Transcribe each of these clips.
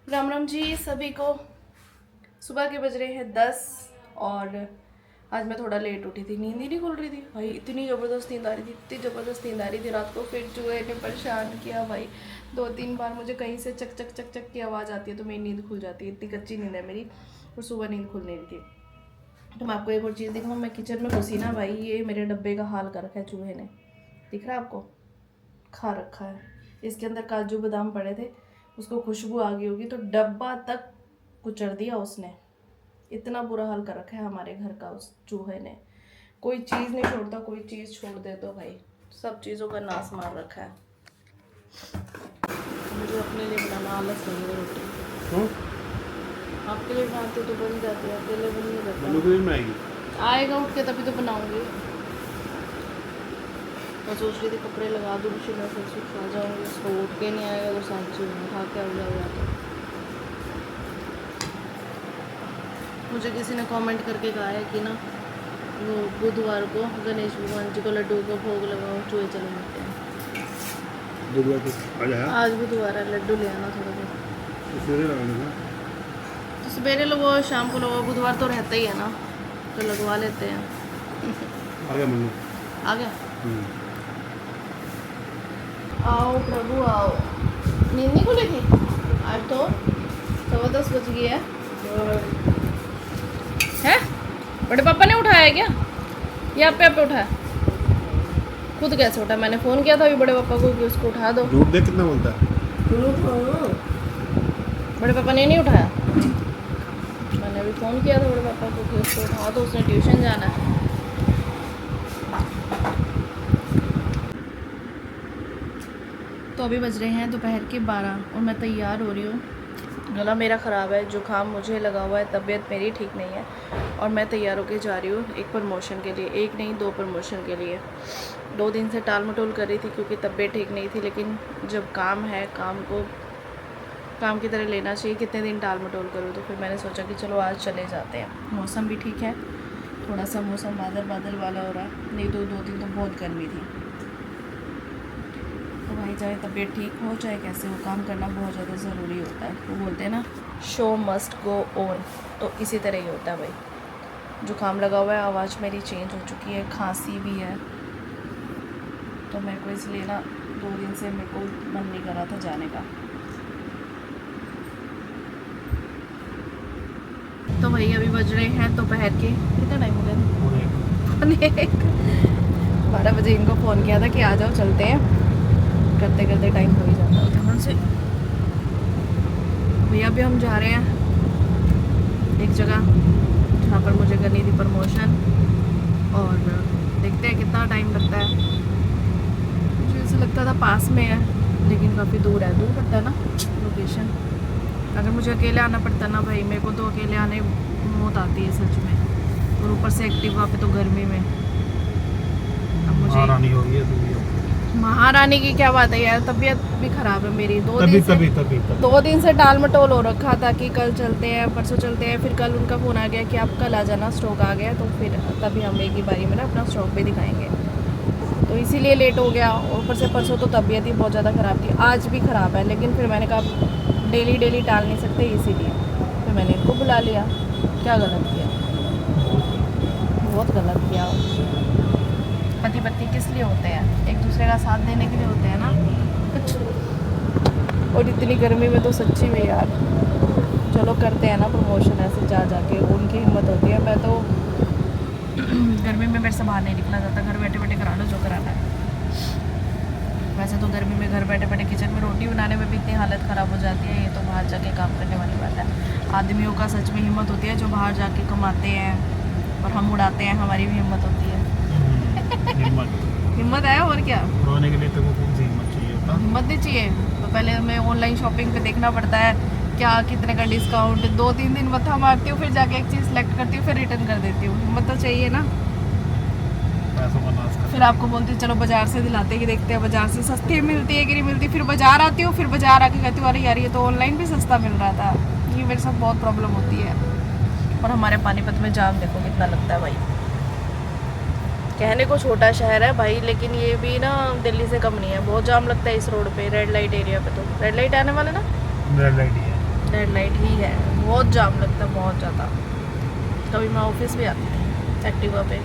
राम राम जी सभी को। सुबह के बज रहे हैं 10 और आज मैं थोड़ा लेट उठी थी। नींद ही नहीं खुल रही थी भाई, इतनी ज़बरदस्त नींद आ रही थी, इतनी ज़बरदस्त नींद आ रही थी रात को। फिर चूहे ने परेशान किया भाई, 2-3 बार मुझे कहीं से चक चक चक चक की आवाज़ आती है तो मेरी नींद खुल जाती है। इतनी कच्ची नींद है मेरी और सुबह नींद खुल नहीं रही थी। तो मैं आपको एक और चीज़ दिखाऊँ, मैं किचन में घुसी ना भाई, ये मेरे डब्बे का हाल कर रखा है चूहे ने। दिख रहा है आपको? खा रखा है। इसके अंदर काजू बादाम पड़े थे, उसको खुशबू आ गई होगी तो डब्बा तक कुचल दिया उसने। इतना बुरा हाल कर रखा है हमारे घर का उस चूहे ने। कोई चीज़ नहीं छोड़ता, कोई चीज़ छोड़ दे तो भाई सब चीज़ों का नाश मार रखा है। मुझे अपने लिए बनाना आलस लग रही रोटी। आपके लिए बनाते तो बन जाती है, अकेले बन नहीं जाता। आएगा उठ के तभी तो बनाऊंगी। मैं सोच रही थी कपड़े लगा दूँ मशीन में, फिर सुखा जाऊँगी। उसको उठ के नहीं आएगा तो सांची उठा के आ जाएगा। मुझे किसी ने कमेंट करके कहा है कि ना वो बुधवार को गणेश भगवान जी को लड्डू का भोग लगाओ, चूहे चले जाते हैं। बुधवार को आज बुधवार है, लड्डू ले आना थोड़ा बहुत। सवेरे लगाने का तो सवेरे लगवाओ, शाम को लगवाओ, बुधवार तो रहता ही है ना, तो लगवा लेते हैं। आ गया मनु। आ गया? आओ प्रभु आओ। नींद नहीं खुली थी आज तो? 10:15 बज गई है। बड़े पापा ने उठाया क्या? या आप पे उठाया? खुद कैसे उठा? मैंने फ़ोन किया था अभी बड़े पापा को कि उसको उठा दो। झूठ देख कितना बोलता है। बड़े पापा ने नहीं उठाया। मैंने अभी फ़ोन किया था बड़े पापा को कि उसको उठा दो, उसने ट्यूशन जाना है। तो अभी बज रहे हैं दोपहर के 12 और मैं तैयार हो रही हूँ। गला मेरा ख़राब है, जुकाम मुझे लगा हुआ है, तबीयत मेरी ठीक नहीं है और मैं तैयार होकर जा रही हूँ एक प्रमोशन के लिए। एक नहीं 2 प्रमोशन के लिए। 2 दिन से टाल मटोल कर रही थी क्योंकि तबीयत ठीक नहीं थी, लेकिन जब काम है काम को काम की तरह लेना चाहिए। कितने दिन टाल मटोल करूँ? तो फिर मैंने सोचा कि चलो आज चले जाते हैं। मौसम भी ठीक है, थोड़ा सा मौसम बादल बादल वाला हो रहा है, नहीं तो 2 दिन तो बहुत गर्मी थी। तो भाई चाहे तबीयत ठीक हो चाहे कैसे हो, काम करना बहुत ज़्यादा ज़रूरी होता है। वो बोलते हैं ना शो मस्ट गो ऑन, तो इसी तरह ही होता है भाई। जुकाम लगा हुआ है, आवाज़ मेरी चेंज हो चुकी है, खांसी भी है, तो मेरे को इसलिए ना 2 दिन से मेरे को मन नहीं कर रहा था जाने का। तो भाई अभी बज रहे हैं दोपहर के कितना टाइम हो गया? 12 बजे इनको फ़ोन किया था कि आ जाओ चलते हैं, करते करते टाइम हो ही जाता है यहाँ से। भैया अभी हम जा रहे हैं एक जगह जहाँ पर मुझे करनी थी प्रमोशन, और देखते हैं कितना टाइम लगता है। मुझे ऐसा लगता था पास में है लेकिन काफ़ी दूर है, दूर पड़ता है ना लोकेशन। अगर मुझे अकेले आना पड़ता ना भाई, मेरे को तो अकेले आने मौत आती है सच में, और ऊपर से एक्टिवा पे तो गर्मी में। अब मुझे महारानी हो गई है तू भी। महारानी की क्या बात है यार, तबीयत भी ख़राब है मेरी। 2 तभी दिन से तभी तभी तभी 2 दिन से टाल मटोल हो रखा था कि कल चलते हैं परसों चलते हैं। फिर कल उनका फ़ोन आ गया कि आप कल आ जाना, स्टॉक आ गया, तो फिर तभी हम एक ही बारी में ना अपना स्टॉक भी दिखाएंगे, तो इसीलिए लेट हो गया। और ऊपर से परसों तो तबीयत ही बहुत ज़्यादा ख़राब थी, आज भी ख़राब है, लेकिन फिर मैंने कहा डेली डेली टाल नहीं सकते, इसीलिए फिर मैंने इनको बुला लिया। क्या गलत किया? बहुत गलत किया। पति पत्नी किस लिए होते हैं? एक दूसरे का साथ देने के लिए होते हैं ना कुछ। और इतनी गर्मी में तो सच्ची में यार, चलो करते हैं ना प्रमोशन ऐसे जा जाके, उनकी हिम्मत होती है। मैं तो गर्मी में मेरे से बाहर नहीं निकला जाता, घर बैठे बैठे करा लो जो कराना है। वैसे तो गर्मी में घर बैठे बैठे किचन में रोटी बनाने में भी इतनी हालत ख़राब हो जाती है, ये तो बाहर जाके काम करने वाली बात है। आदमियों का सच में हिम्मत होती है जो बाहर जाके कमाते हैं, और हम उड़ाते हैं, हमारी भी हिम्मत होती है। हिम्मत है और क्या, रोने के लिए तो कौन सी हिम्मत चाहिए होता। हिम्मत नहीं चाहिए तो पहले हमें ऑनलाइन शॉपिंग पे देखना पड़ता है क्या कितने का डिस्काउंट, 2-3 दिन मत्था मारती हूँ, फिर जाके एक चीज़ सेलेक्ट करती हूँ, फिर रिटर्न कर देती हूँ। हिम्मत तो चाहिए ना। पैसों का नाश कर। फिर आपको बोलती हूँ चलो बाजार से दिलाते कि देखते हैं बाजार से सस्ती मिलती है कि नहीं मिलती। फिर बाजार आती हूँ, फिर बाजार आके कहती हूँ अरे यार ये तो ऑनलाइन भी सस्ता मिल रहा था। ये मेरे साथ बहुत प्रॉब्लम होती है। और हमारे पानीपत में जाम देखो कितना लगता है भाई। कहने को छोटा शहर है भाई, लेकिन ये भी ना दिल्ली से कम नहीं है, बहुत जाम लगता है इस रोड पे, रेड लाइट एरिया पे। तो रेड लाइट आने वाले ना, रेड लाइट ही है। रेड लाइट ही है, बहुत जाम लगता है, बहुत ज़्यादा। कभी मैं ऑफिस भी आती थी एक्टिवा पे,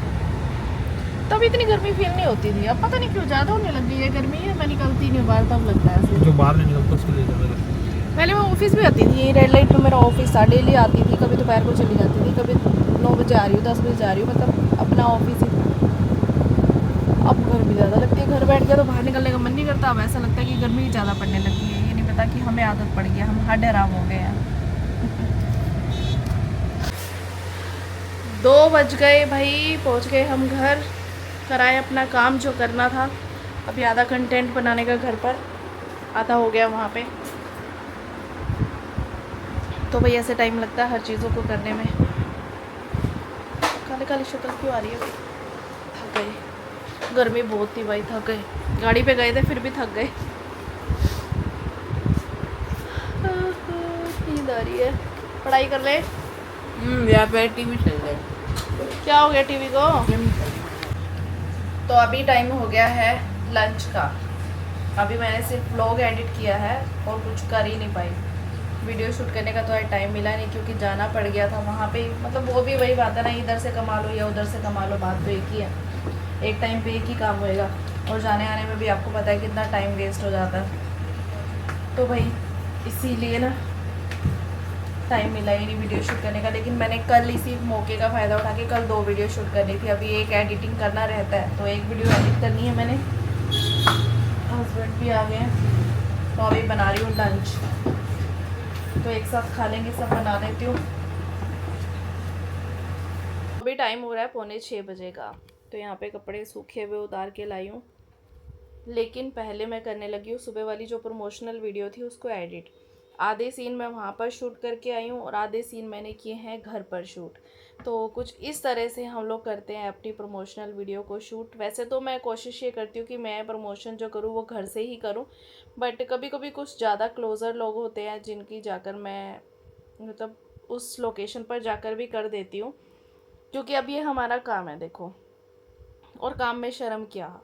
तब इतनी गर्मी फील नहीं होती थी। अब पता नहीं क्यों ज़्यादा होने लग गई है गर्मी है। मैं निकलती नहीं बाहर तब लगता है ऐसे। जो बाहर नहीं निकलता उसके लिए ज़्यादा लगता है। पहले मैं ऑफिस भी आती थी, रेड लाइट में मेरा ऑफिस था, डेली आती थी। कभी दोपहर को चली जाती थी, कभी 9 बजे आ रही हूँ, 10 बजे जा रही हूँ, मतलब अपना ऑफिस ही था। अब गर्मी ज़्यादा लगती है, घर बैठ गया तो बाहर निकलने का मन नहीं करता। अब ऐसा लगता है कि गर्मी ज़्यादा पड़ने लगी है। ये नहीं पता कि हमें आदत पड़ गई है, हम हड आराम हो गए हैं। 2 बज गए भाई, पहुँच गए हम घर, कराए अपना काम जो करना था। अभी आधा कंटेंट बनाने का घर पर, आधा हो गया वहाँ पे। तो भाई ऐसे टाइम लगता है हर चीज़ों को करने में। काले काली शक्ल क्यों आ रही है भाई? थक गए, गर्मी बहुत थी भाई, थक गए। गाड़ी पे गए थे फिर भी थक गए। नींद आ रही है। पढ़ाई कर ले। यहाँ पे टीवी चल रहा है। क्या हो गया टीवी को? तो अभी टाइम हो गया है लंच का। अभी मैंने सिर्फ व्लॉग एडिट किया है और कुछ कर ही नहीं पाई। वीडियो शूट करने का तो टाइम मिला नहीं क्योंकि जाना पड़ गया था वहाँ पे। मतलब वो भी वही बात है ना, इधर से कमा लो या उधर से कमा लो, बात तो एक ही है। एक टाइम पे एक ही काम होएगा और जाने आने में भी आपको पता है कितना टाइम वेस्ट हो जाता है। तो भाई इसीलिए ना टाइम मिला ही नहीं वीडियो शूट करने का। लेकिन मैंने कल इसी मौके का फ़ायदा उठा के कल 2 वीडियो शूट करनी थी। अभी एक एडिटिंग करना रहता है तो एक वीडियो एडिट करनी है मैंने। हस्बैंड भी आ गए हैं तो अभी बना रही हूँ लंच, तो एक साथ खा लेंगे, सब बना देती हूँ। अभी टाइम हो रहा है 5:45 बजे का। तो यहाँ पे कपड़े सूखे हुए उतार के लाई हूँ। लेकिन पहले मैं करने लगी हूँ सुबह वाली जो प्रमोशनल वीडियो थी उसको एडिट। आधे सीन मैं वहाँ पर शूट करके आई हूँ और आधे सीन मैंने किए हैं घर पर शूट। तो कुछ इस तरह से हम लोग करते हैं अपनी प्रमोशनल वीडियो को शूट। वैसे तो मैं कोशिश ये करती हूँ कि मैं प्रमोशन जो करूँ वो घर से ही करूँ, बट कभी कभी कुछ ज़्यादा क्लोज़र लोग होते हैं जिनकी जाकर मैं मतलब उस लोकेशन पर जाकर भी कर देती हूँ, क्योंकि अब ये हमारा काम है देखो, और काम में शर्म क्या।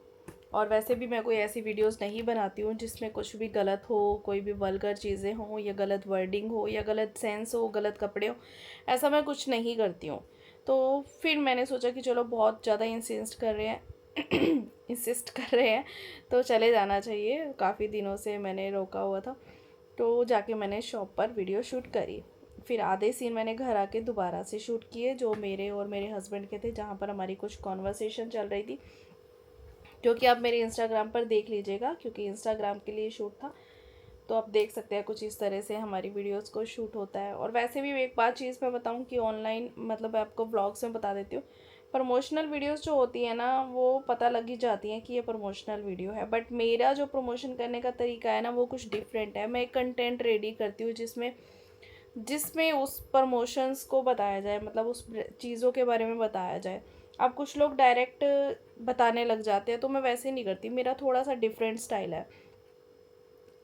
और वैसे भी मैं कोई ऐसी वीडियोस नहीं बनाती हूँ जिसमें कुछ भी गलत हो, कोई भी वल्गर चीज़ें हों या गलत वर्डिंग हो या गलत सेंस हो, गलत कपड़े हो, ऐसा मैं कुछ नहीं करती हूँ। तो फिर मैंने सोचा कि चलो बहुत ज़्यादा इंसिस्ट कर रहे हैं इंसिस्ट कर रहे हैं तो चले जाना चाहिए। काफ़ी दिनों से मैंने रोका हुआ था, तो जाके मैंने शॉप पर वीडियो शूट करी। फिर आधे सीन मैंने घर आके दोबारा से शूट किए जो मेरे और मेरे हस्बैंड के थे, जहाँ पर हमारी कुछ कॉन्वर्सेशन चल रही थी, जो कि आप मेरे इंस्टाग्राम पर देख लीजिएगा क्योंकि इंस्टाग्राम के लिए शूट था। तो आप देख सकते हैं कुछ इस तरह से हमारी वीडियोस को शूट होता है। और वैसे भी एक बात चीज़ मैं बताऊं कि ऑनलाइन मतलब आपको ब्लॉग्स में बता देती हूँ, प्रमोशनल वीडियोस जो होती है ना वो पता लग ही जाती हैं कि ये प्रमोशनल वीडियो है। बट मेरा जो प्रमोशन करने का तरीका है ना वो कुछ डिफरेंट है। मैं एक कंटेंट रेडी करती हूँ जिसमें जिसमें उस प्रमोशंस को बताया जाए, मतलब उस चीज़ों के बारे में बताया जाए। अब कुछ लोग डायरेक्ट बताने लग जाते हैं तो मैं वैसे नहीं करती, मेरा थोड़ा सा डिफरेंट स्टाइल है।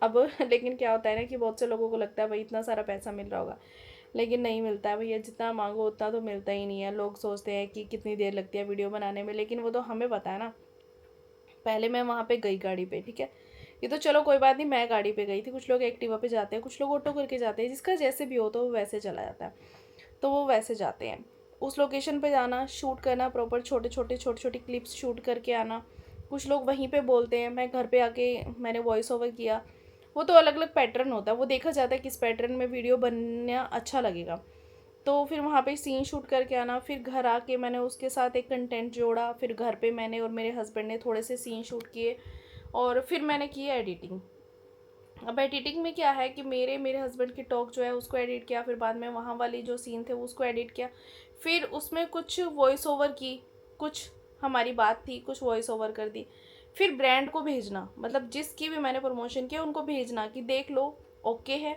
अब लेकिन क्या होता है ना कि बहुत से लोगों को लगता है भाई इतना सारा पैसा मिल रहा होगा, लेकिन नहीं मिलता है भैया। जितना मांगो उतना तो मिलता ही नहीं है। लोग सोचते हैं कि कितनी देर लगती है वीडियो बनाने में, लेकिन वो तो हमें पता है ना। पहले मैं वहाँ पे गई गाड़ी पे, ठीक है, ये तो चलो कोई बात नहीं, मैं गाड़ी पे गई थी। कुछ लोग एक्टिवा पे जाते हैं, कुछ लोग ऑटो करके जाते हैं, जिसका जैसे भी हो तो वो वैसे चला जाता है, तो वो वैसे जाते हैं। उस लोकेशन पे जाना, शूट करना, प्रॉपर छोटे छोटे क्लिप्स शूट करके आना। कुछ लोग वहीं पे बोलते हैं, मैं घर पे आके मैंने वॉइस ओवर किया। वो तो अलग अलग पैटर्न होता है, वो देखा जाता है किस पैटर्न में वीडियो बनना अच्छा लगेगा। तो फिर वहाँ पे सीन शूट करके आना, फिर घर आके मैंने उसके साथ एक कंटेंट जोड़ा। फिर घर पे मैंने और मेरे हस्बैंड ने थोड़े से सीन शूट किए और फिर मैंने की एडिटिंग। अब एडिटिंग में क्या है कि मेरे मेरे हस्बैंड की टॉक जो है उसको एडिट किया, फिर बाद में वहाँ वाली जो सीन थे उसको एडिट किया, फिर उसमें कुछ वॉइस ओवर की, कुछ हमारी बात थी, कुछ वॉइस ओवर कर दी। फिर ब्रांड को भेजना, मतलब जिसकी भी मैंने प्रमोशन किया उनको भेजना कि देख लो ओके है।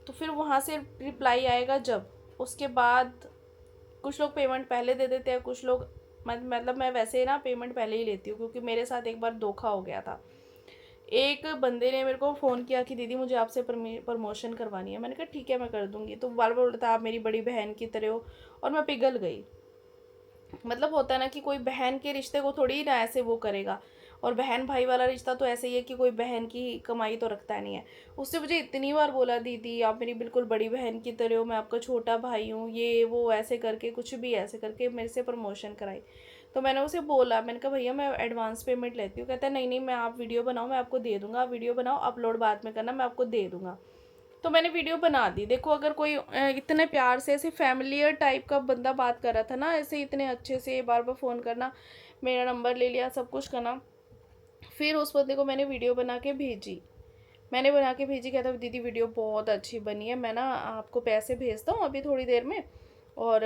तो फिर वहाँ से रिप्लाई आएगा जब, उसके बाद कुछ लोग पेमेंट पहले दे देते हैं, कुछ लोग मतलब मैं वैसे ना पेमेंट पहले ही लेती हूँ क्योंकि मेरे साथ एक बार धोखा हो गया था। एक बंदे ने मेरे को फ़ोन किया कि दीदी मुझे आपसे प्रमोशन करवानी है। मैंने कहा ठीक है मैं कर दूँगी। तो बार बार बोलता आप मेरी बड़ी बहन की तरह हो, और मैं पिघल गई। मतलब होता है ना कि कोई बहन के रिश्ते को थोड़ी ना ऐसे वो करेगा। और बहन भाई वाला रिश्ता तो ऐसे ही है कि कोई बहन की कमाई तो रखता नहीं है। उसने मुझे इतनी बार बोला, दीदी आप मेरी बिल्कुल बड़ी बहन की तरह हो, मैं आपका छोटा भाई हूँ, ये वो ऐसे करके, कुछ भी ऐसे करके मेरे से प्रमोशन कराई। तो मैंने उसे बोला, मैंने कहा भैया मैं एडवांस पेमेंट लेती हूँ। कहता है नहीं नहीं, मैं आप वीडियो बनाओ, मैं आपको दे दूँगा, आप वीडियो बनाओ, अपलोड बाद में करना, मैं आपको दे दूँगा। तो मैंने वीडियो बना दी। देखो अगर कोई इतने प्यार से ऐसे फैमिलियर टाइप का बंदा बात कर रहा था ना, ऐसे इतने अच्छे से बार बार फ़ोन करना, मेरा नंबर ले लिया, सब कुछ करना, फिर उस बंदे को मैंने वीडियो बना के भेजी। मैंने बना के भेजी, कहता दीदी वीडियो बहुत अच्छी बनी है, मैं ना आपको पैसे भेजता हूँ अभी थोड़ी देर में, और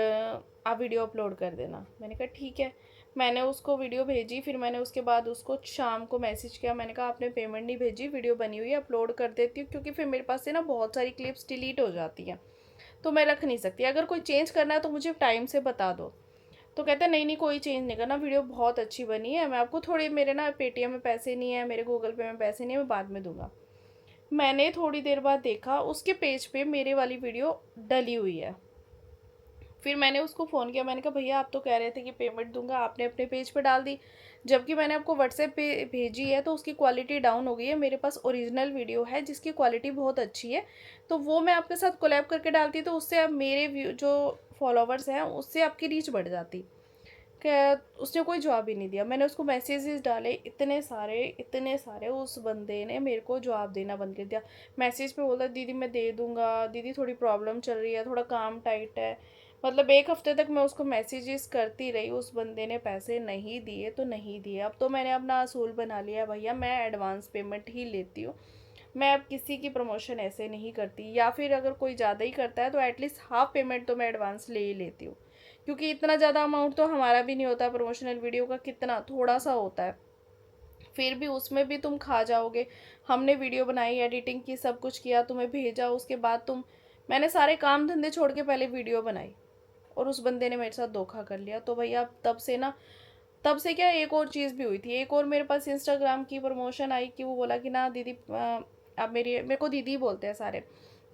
आप वीडियो अपलोड कर देना। मैंने कहा ठीक है। मैंने उसको वीडियो भेजी, फिर मैंने उसके बाद उसको शाम को मैसेज किया, मैंने कहा आपने पेमेंट नहीं भेजी, वीडियो बनी हुई है, अपलोड कर देती हूँ, क्योंकि फिर मेरे पास से ना बहुत सारी क्लिप्स डिलीट हो जाती हैं, तो मैं रख नहीं सकती, अगर कोई चेंज करना है तो मुझे टाइम से बता दो। तो कहता है नहीं नहीं, कोई चेंज नहीं करना, वीडियो बहुत अच्छी बनी है, मैं आपको थोड़ी, मेरे ना पेटीएम में पैसे नहीं है, मेरे गूगल पे में पैसे नहीं है, मैं बाद में दूंगा। मैंने थोड़ी देर बाद देखा उसके पेज पे मेरे वाली वीडियो डली हुई है। फिर मैंने उसको फ़ोन किया, मैंने कहा भैया आप तो कह रहे थे कि पेमेंट दूंगा, आपने अपने पेज पे डाल दी, जबकि मैंने आपको व्हाट्सएप पे भेजी है तो उसकी क्वालिटी डाउन हो गई है। मेरे पास ओरिजिनल वीडियो है जिसकी क्वालिटी बहुत अच्छी है, तो वो मैं आपके साथ कोलैब करके डालती तो उससे अब मेरे व्यू जो फॉलोवर्स हैं उससे आपकी रीच बढ़ जाती। क्या, उसने कोई जवाब ही नहीं दिया। मैंने उसको मैसेजेस डाले इतने सारे, उस बंदे ने मेरे को जवाब देना बंद कर दिया। मैसेज पे बोलता दीदी मैं दे दूंगा, दीदी थोड़ी प्रॉब्लम चल रही है, थोड़ा काम टाइट है। मतलब 1 हफ्ते तक मैं उसको मैसेजेस करती रही, उस बंदे ने पैसे नहीं दिए तो नहीं दिए। अब तो मैंने अपना असूल बना लिया, भैया मैं एडवांस पेमेंट ही लेती हूँ, मैं अब किसी की प्रमोशन ऐसे नहीं करती, या फिर अगर कोई ज़्यादा ही करता है तो एटलीस्ट हाफ पेमेंट तो मैं एडवांस ले ही लेती हूँ, क्योंकि इतना ज़्यादा अमाउंट तो हमारा भी नहीं होता। प्रमोशनल वीडियो का कितना थोड़ा सा होता है, फिर भी उसमें भी तुम खा जाओगे। हमने वीडियो बनाई, एडिटिंग की, सब कुछ किया, तुम्हें भेजा, उसके बाद मैंने सारे काम धंधे छोड़ के पहले वीडियो बनाई, और उस बंदे ने मेरे साथ धोखा कर लिया। तो भैया तब से ना, तब से क्या, एक और चीज़ भी हुई थी, एक और मेरे पास इंस्टाग्राम की प्रमोशन आई कि वो बोला कि ना दीदी आप मेरे को दीदी बोलते हैं सारे,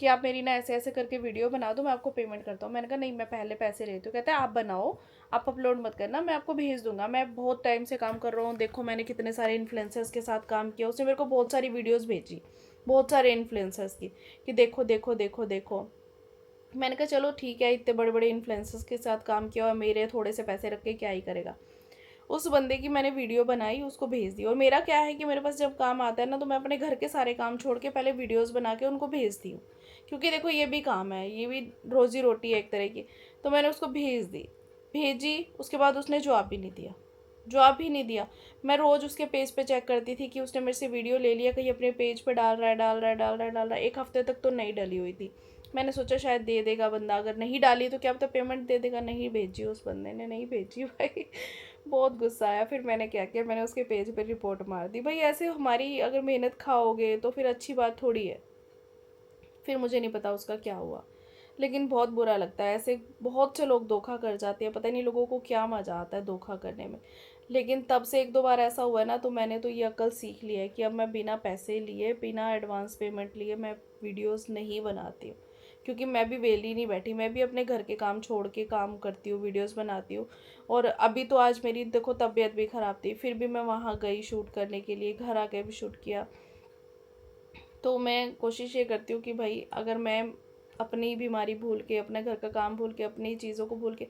कि आप मेरी ना ऐसे ऐसे करके वीडियो बना दो, मैं आपको पेमेंट करता हूँ। मैंने कहा नहीं, मैं पहले पैसे लेती हूँ। कहता है आप बनाओ, आप अपलोड मत करना, मैं आपको भेज दूंगा, मैं बहुत टाइम से काम कर रहा हूँ, देखो मैंने कितने सारे इन्फ्लुएंसर्स के साथ काम किया। उसने मेरे को बहुत सारी वीडियोज़ भेजी, बहुत सारे इन्फ्लुएंसर्स की, कि देखो देखो देखो देखो। मैंने कहा चलो ठीक है, इतने बड़े बड़े इन्फ्लुएंसर्स के साथ काम किया और मेरे थोड़े से पैसे रख के क्या ही करेगा। उस बंदे की मैंने वीडियो बनाई, उसको भेज दी। और मेरा क्या है कि मेरे पास जब काम आता है ना, तो मैं अपने घर के सारे काम छोड़ के पहले वीडियोस बना के उनको भेजती हूँ, क्योंकि देखो ये भी काम है, ये भी रोजी रोटी है एक तरह की। तो मैंने उसको भेज दी, भेजी, उसके बाद उसने जवाब भी नहीं दिया, जवाब भी नहीं दिया। मैं रोज़ उसके पेज पे चेक करती थी कि उसने मेरे से वीडियो ले लिया, कहीं अपने पेज पे डाल रहा है, डाल रहा है, डाल रहा है, डाल रहा है। 1 हफ्ते तक तो नहीं डली हुई थी। मैंने सोचा शायद दे देगा बंदा, अगर नहीं डाली तो क्या पता पेमेंट दे देगा। नहीं भेजी, उस बंदे ने नहीं भेजी भाई। बहुत गुस्सा आया। फिर मैंने क्या किया, मैंने उसके पेज पे रिपोर्ट मार दी। भाई ऐसे हमारी अगर मेहनत खाओगे तो फिर अच्छी बात थोड़ी है। फिर मुझे नहीं पता उसका क्या हुआ, लेकिन बहुत बुरा लगता है। ऐसे बहुत से लोग धोखा कर जाते हैं, पता नहीं लोगों को क्या मज़ा आता है धोखा करने में। लेकिन तब से 1-2 बार ऐसा हुआ है ना, तो मैंने तो ये अक्ल सीख लिया है कि अब मैं बिना पैसे लिए, बिना एडवांस पेमेंट लिए मैं वीडियोस नहीं बनाती हूँ, क्योंकि मैं भी वेली नहीं बैठी, मैं भी अपने घर के काम छोड़ के काम करती हूँ, वीडियोस बनाती हूँ। और अभी तो आज मेरी देखो तबीयत भी ख़राब थी, फिर भी मैं वहाँ गई शूट करने के लिए, घर आके भी शूट किया। तो मैं कोशिश ये करती हूँ कि भाई अगर मैं अपनी बीमारी भूल के, अपने घर का काम भूल के, अपनी चीज़ों को भूल के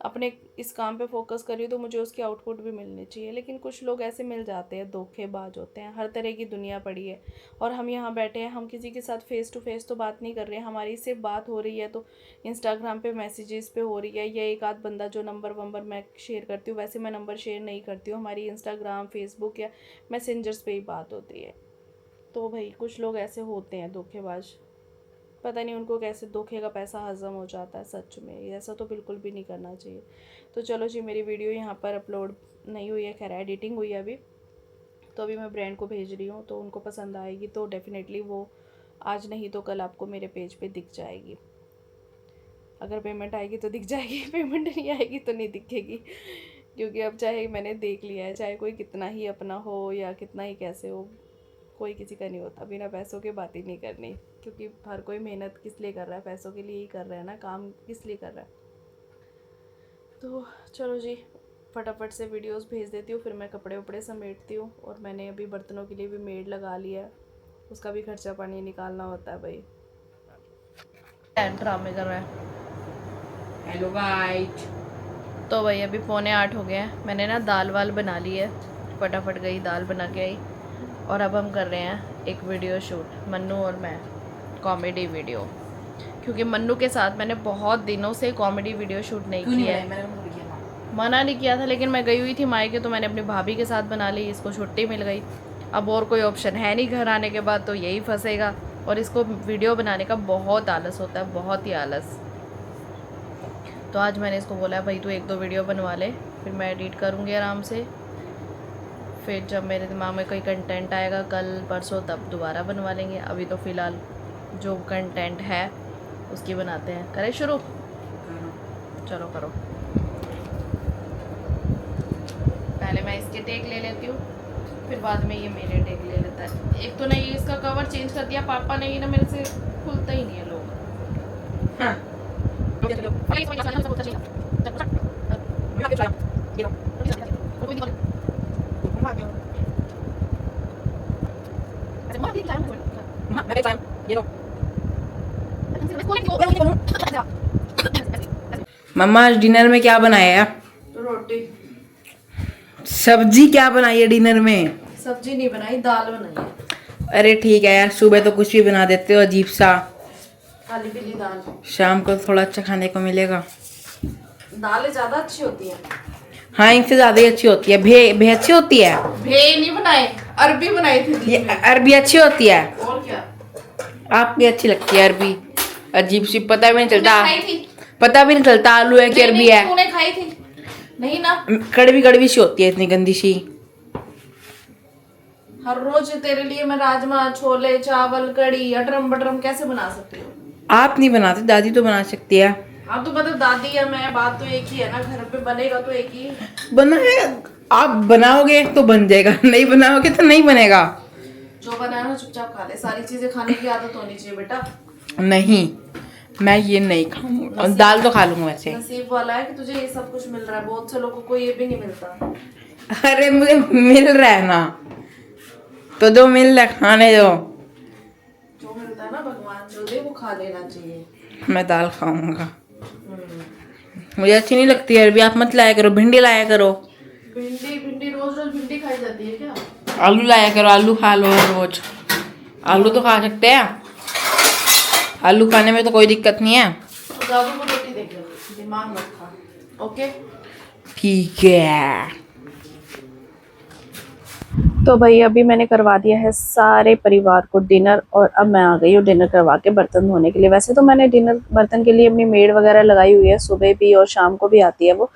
अपने इस काम पे फोकस कर रही हूँ, तो मुझे उसकी आउटपुट भी मिलनी चाहिए। लेकिन कुछ लोग ऐसे मिल जाते हैं, धोखेबाज होते हैं, हर तरह की दुनिया पड़ी है। और हम यहाँ बैठे हैं, हम किसी के साथ फेस टू फेस तो बात नहीं कर रहे हैं, हमारी सिर्फ बात हो रही है तो इंस्टाग्राम पे मैसेजेस पे हो रही है, या एक आध बंदा जो नंबर वंबर मैं शेयर करती हूँ, वैसे मैं नंबर शेयर नहीं करती हूँ, हमारी इंस्टाग्राम, फेसबुक या मैसेंजर्स पे ही बात होती है। तो भाई कुछ लोग ऐसे होते हैं धोखेबाज, पता नहीं उनको कैसे धोखे का पैसा हज़म हो जाता है। सच में ऐसा तो बिल्कुल भी नहीं करना चाहिए। तो चलो जी, मेरी वीडियो यहाँ पर अपलोड नहीं हुई है, खैर एडिटिंग हुई है अभी, तो अभी मैं ब्रांड को भेज रही हूँ, तो उनको पसंद आएगी तो डेफिनेटली वो आज नहीं तो कल आपको मेरे पेज पे दिख जाएगी। अगर पेमेंट आएगी तो दिख जाएगी, पेमेंट नहीं आएगी तो नहीं दिखेगी, क्योंकि अब चाहे मैंने देख लिया है, चाहे कोई कितना ही अपना हो या कितना ही कैसे हो, कोई किसी का नहीं होता। बिना पैसों के बात ही नहीं करनी, क्योंकि हर कोई मेहनत किस लिए कर रहा है, पैसों के लिए ही कर रहा है ना, काम किस लिए कर रहा है। तो चलो जी, फटाफट से वीडियोस भेज देती हूँ, फिर मैं कपड़े वपड़े समेटती हूँ। और मैंने अभी बर्तनों के लिए भी मेड लगा लिया है, उसका भी खर्चा पानी निकालना होता है भाई। ड्रामे कर रहा है। Hello guys. तो भाई अभी 7:45 हो गए हैं। मैंने ना दाल वाल बना ली है, फटाफट गई दाल बना के आई। और अब हम कर रहे हैं एक वीडियो शूट, मन्नू और मैं, कॉमेडी वीडियो। क्योंकि मन्नू के साथ मैंने बहुत दिनों से कॉमेडी वीडियो शूट नहीं किया है। मना नहीं किया था, लेकिन मैं गई हुई थी मायके, तो मैंने अपनी भाभी के साथ बना ली। इसको छुट्टी मिल गई, अब और कोई ऑप्शन है नहीं घर आने के बाद, तो यही फंसेगा। और इसको वीडियो बनाने का बहुत आलस होता है, बहुत ही आलस। तो आज मैंने इसको बोला है भाई तू 1-2 वीडियो बनवा ले, फिर मैं एडिट करूँगी आराम से। फिर जब मेरे दिमाग में कोई कंटेंट आएगा कल परसों, तब दोबारा बनवा लेंगे। अभी तो फ़िलहाल जो कंटेंट है उसकी बनाते हैं। करें शुरू? चलो करो। पहले मैं इसके टेक ले लेती हूँ, फिर बाद में ये मेरे टेक ले लेता है। एक तो नहीं, इसका कवर चेंज कर दिया पापा ने, ये ना मेरे से खुलता ही नहीं है लोग। हाँ। मम्मा आज डिनर में क्या बनाया? रोटी। सब्जी क्या बनाई है डिनर में? सब्जी नहीं बनाई, दाल बनाई है। अरे ठीक है यार, सुबह तो कुछ भी बना देते हो अजीब सा। काली पीली दाल। शाम को थोड़ा अच्छा खाने को मिलेगा। दालें ज्यादा अच्छी होती है। हाँ, इनसे ज्यादा ही अच्छी होती है। भे अच्छी होती है। भे नहीं बनाए, अरबी बनाई थी ये अरबी अच्छी होती है। और क्या? आपकी अच्छी लगती है अरबी। अजीब सी, पता भी नहीं तूने चलता। खाई थी? पता भी नहीं चलता आलू है कि अरबी है। तूने खाई थी? नहीं ना। कड़वी कड़वी सी होती है, इतनी गंदी सी। हर रोज तेरे लिए मैं राजमा, छोले, चावल, कड़ी, अटरम बटरम कैसे बना सकती हूँ? आप नहीं बनाते, दादी तो बना सकती है। हाँ तो मतलब दादी या मैं, बात तो एक ही है ना। घर पे बनेगा तो एक ही बनाए, आप बनाओगे तो बन जाएगा, नहीं बनाओगे तो नहीं बनेगा। जो बनाया ना चुपचाप खा ले। सारी चीजें खाने की आदत होनी चाहिए बेटा। नहीं, मैं ये नहीं खाऊंगा। दाल तो खा लूंगा वैसे। नसीब वाला है कि तुझे ये सब कुछ मिल रहा है, बहुत से लोगों को ये भी नहीं मिलता। अरे मुझे मिल रहा है ना, तो जो मिल रहा है खाने दो। जो मिलता है ना भगवान जो दे वो खा लेना चाहिए। मैं दाल खाऊंगा। मुझे अच्छी नहीं लगती अरबी। आप मत लाया करो, भिंडी लाया करो। भिंडी भिंडी रोज रोज भिंडी खाई जाती है क्या? आलू लाया करो, आलू खा लो रोज। आलू तो खा सकते हैं, आलू खाने में तो कोई दिक्कत नहीं है। तो दादू को रोटी देख लो, दिमाग मत खा। ओके ठीक है। तो भाई अभी मैंने करवा दिया है सारे परिवार को डिनर, और अब मैं आ गई हूँ डिनर करवा के बर्तन धोने के लिए। वैसे तो मैंने डिनर बर्तन के लिए अपनी मेड वगैरह लगाई हुई है, सुबह भी और शाम को भी आती है वो।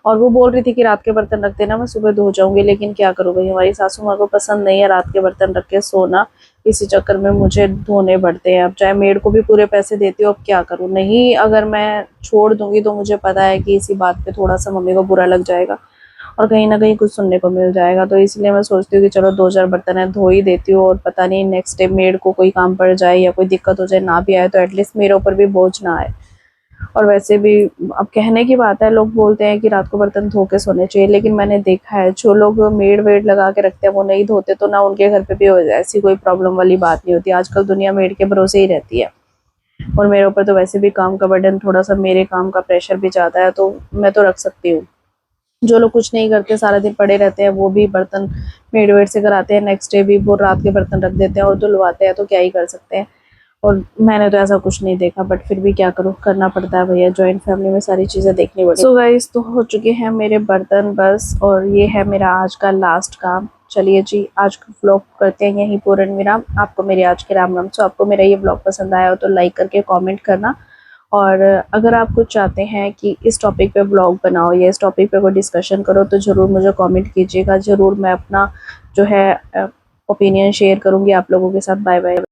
और वो बोल रही थी कि रात के बर्तन रख देना, मैं सुबह धो जाऊंगी। लेकिन क्या करूँ भाई, हमारी सासू माँ को पसंद नहीं है रात के बर्तन रख के सोना, इसी चक्कर में मुझे धोने पड़ते हैं। अब चाहे मेड को भी पूरे पैसे देती हूँ, अब क्या करूँ। नहीं, अगर मैं छोड़ दूंगी तो मुझे पता है कि इसी बात पे थोड़ा सा मम्मी को बुरा लग जाएगा और कहीं ना कहीं कुछ सुनने को मिल जाएगा। तो इसलिए मैं सोचती हूँ कि चलो 2-4 बर्तन है धो ही देती हूँ, और पता नहीं नेक्स्ट डे मेड को कोई काम पड़ जाए या कोई दिक्कत हो जाए, ना भी आए तो एटलीस्ट मेरे ऊपर भी बोझ ना आए। और वैसे भी अब कहने की बात है, लोग बोलते हैं कि रात को बर्तन धो के सोने चाहिए, लेकिन मैंने देखा है जो लोग मेड वेड लगा के रखते हैं वो नहीं धोते, तो ना उनके घर पे भी हो जाए, ऐसी कोई प्रॉब्लम वाली बात नहीं होती। आजकल दुनिया मेड के भरोसे ही रहती है। और मेरे ऊपर तो वैसे भी काम का बर्डन थोड़ा सा, मेरे काम का प्रेशर भी ज़्यादा है, तो मैं तो रख सकती हूँ। जो लोग कुछ नहीं करते, सारा दिन पड़े रहते हैं, वो भी बर्तन मेड वेड से कराते हैं, नेक्स्ट डे भी वो रात के बर्तन रख देते हैं और धुलवाते हैं, तो क्या ही कर सकते हैं। और मैंने तो ऐसा कुछ नहीं देखा, बट फिर भी क्या करूँ, करना पड़ता है भैया, जॉइंट फैमिली में सारी चीज़ें देखनी पड़ती है। सो गाइस, तो हो चुके हैं मेरे बर्तन बस, और ये है मेरा आज का लास्ट काम। चलिए जी, आज का व्लॉग करते हैं यहीं पूर्ण विराम। आपको मेरे आज के राम राम। सो आपको मेरा ये व्लॉग पसंद आया हो तो लाइक करके कमेंट करना, और अगर आप कुछ चाहते हैं कि इस टॉपिक पे व्लॉग बनाओ या इस टॉपिक पे कोई डिस्कशन करो तो ज़रूर मुझे कमेंट कीजिएगा। ज़रूर मैं अपना जो है ओपिनियन शेयर करूँगी आप लोगों के साथ। Bye bye.